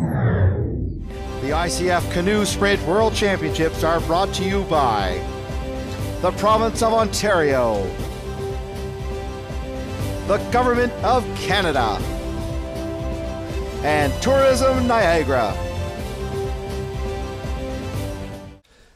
The ICF Canoe Sprint World Championships are brought to you by the Province of Ontario, the Government of Canada, and Tourism Niagara.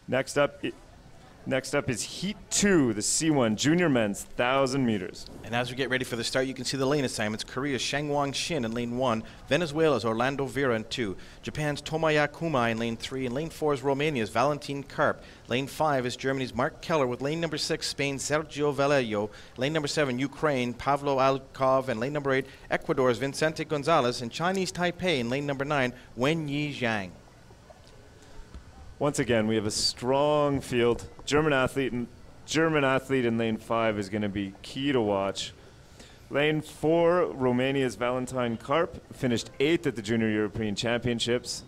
Next up is Heat 2, the C1 Junior Men's 1,000 meters. And as we get ready for the start, you can see the lane assignments. Korea's Shangwang Shin in lane 1, Venezuela's Orlando Vera in 2, Japan's Tomoya Kumai in lane 3, and lane 4 is Romania's Valentin Karp. Lane 5 is Germany's Mark Keller, with lane number 6, Spain's Sergio Vallejo, lane number 7, Ukraine, Pavlo Alkov, and lane number 8, Ecuador's Vicente Gonzalez, and Chinese Taipei in lane number 9, Wenyi Zhang. Once again, we have a strong field. German athlete in lane 5 is going to be key to watch. Lane 4, Romania's Valentin Karp finished 8th at the Junior European Championships.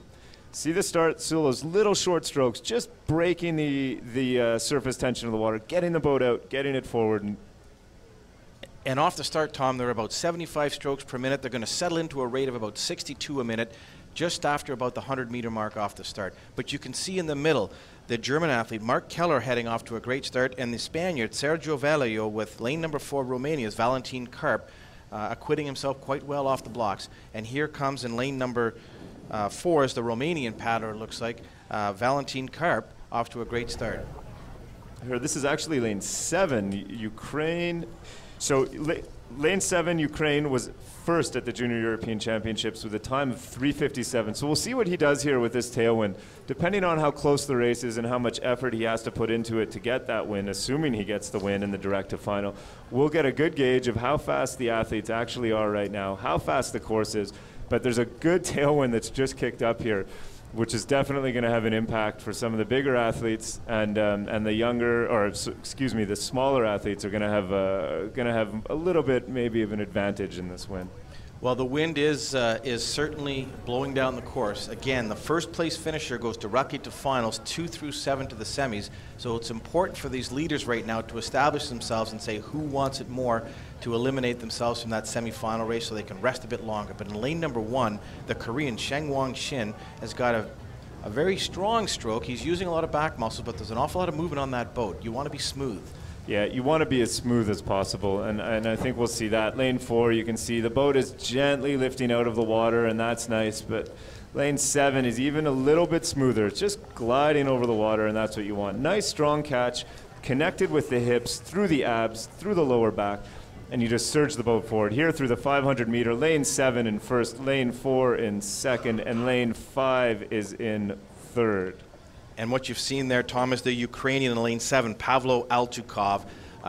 See the start, so those little short strokes, just breaking the surface tension of the water, getting the boat out, getting it forward. And off the start, Tom, they're about 75 strokes per minute. They're going to settle into a rate of about 62 a minute, just after about the 100-meter mark off the start. But you can see in the middle, the German athlete, Mark Keller, heading off to a great start, and the Spaniard, Sergio Vallejo, with lane number 4, Romania's Valentin Karp, acquitting himself quite well off the blocks. And here comes in lane number 4 is the Romanian paddler, it looks like, Valentin Karp, off to a great start. Here, this is actually lane 7, Ukraine. So lane 7, Ukraine, was first at the Junior European Championships with a time of 3:57. So we'll see what he does here with this tailwind. Depending on how close the race is and how much effort he has to put into it to get that win, assuming he gets the win in the direct to final, we'll get a good gauge of how fast the athletes actually are right now, how fast the course is. But there's a good tailwind that's just kicked up here, which is definitely going to have an impact for some of the bigger athletes, and the younger, or excuse me, the smaller athletes are going to have a little bit maybe of an advantage in this win. Well, the wind is certainly blowing down the course. Again, the first place finisher goes directly to finals, 2 through 7 to the semis. So it's important for these leaders right now to establish themselves and say who wants it more to eliminate themselves from that semifinal race so they can rest a bit longer. But in lane number 1, the Korean Shangwang Shin has got a very strong stroke. He's using a lot of back muscles, but there's an awful lot of movement on that boat. You want to be smooth. Yeah, you want to be as smooth as possible, and I think we'll see that. Lane 4, you can see the boat is gently lifting out of the water, and that's nice, but lane 7 is even a little bit smoother. It's just gliding over the water, and that's what you want. Nice, strong catch, connected with the hips, through the abs, through the lower back, and you just surge the boat forward. Here through the 500-meter, lane 7 in first, lane 4 in second, and lane 5 is in third. And what you've seen there, Tom, is the Ukrainian in lane 7, Pavlo Altukov,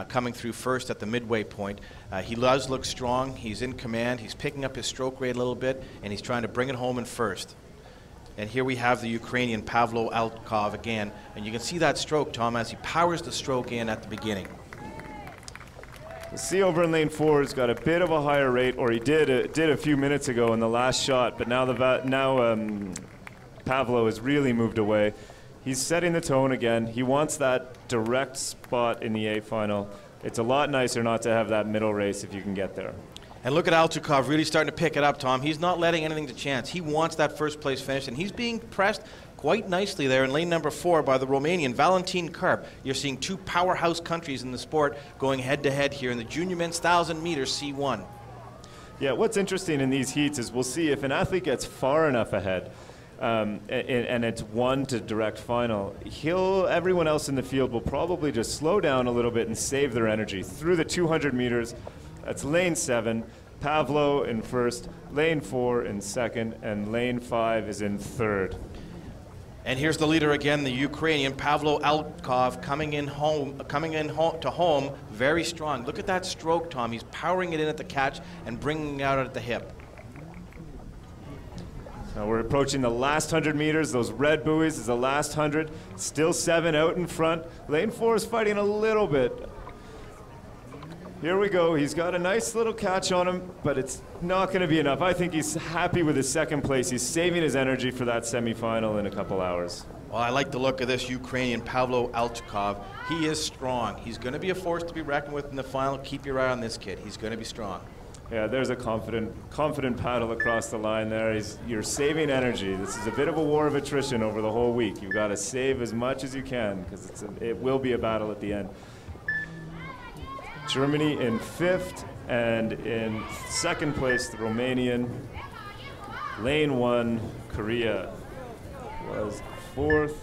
coming through first at the midway point. He does look strong. He's in command. He's picking up his stroke rate a little bit, and he's trying to bring it home in first. And here we have the Ukrainian Pavlo Altukov again. And you can see that stroke, Tom, as he powers the stroke in at the beginning. See over in lane 4, he's got a bit of a higher rate, or he did a few minutes ago in the last shot, but now Pavlo has really moved away. He's setting the tone again. He wants that direct spot in the A final. It's a lot nicer not to have that middle race if you can get there. And look at Altukov really starting to pick it up, Tom. He's not letting anything to chance. He wants that first place finish, and he's being pressed quite nicely there in lane number 4 by the Romanian Valentin Karp. You're seeing two powerhouse countries in the sport going head-to-head here in the Junior Men's 1,000 meters C1. Yeah, what's interesting in these heats is we'll see if an athlete gets far enough ahead, and it's 1 to direct final, everyone else in the field will probably just slow down a little bit and save their energy. Through the 200 meters, that's lane 7, Pavlo in first, lane 4 in second, and lane 5 is in third. And here's the leader again, the Ukrainian Pavlo Altkov, coming in to home very strong. Look at that stroke, Tom. He's powering it in at the catch and bringing it out at the hip. Now we're approaching the last 100 meters. Those red buoys is the last 100. Still 7 out in front. Lane 4 is fighting a little bit. Here we go. He's got a nice little catch on him, but it's not going to be enough. I think he's happy with his second place. He's saving his energy for that semifinal in a couple hours. Well, I like the look of this Ukrainian Pavlo Altukov. He is strong. He's going to be a force to be reckoned with in the final. Keep your eye on this kid. He's going to be strong. Yeah, there's a confident paddle across the line there. You're saving energy. This is a bit of a war of attrition over the whole week. You've got to save as much as you can because it will be a battle at the end. Germany in 5th, and in 2nd place, the Romanian. Lane 1, Korea was 4th.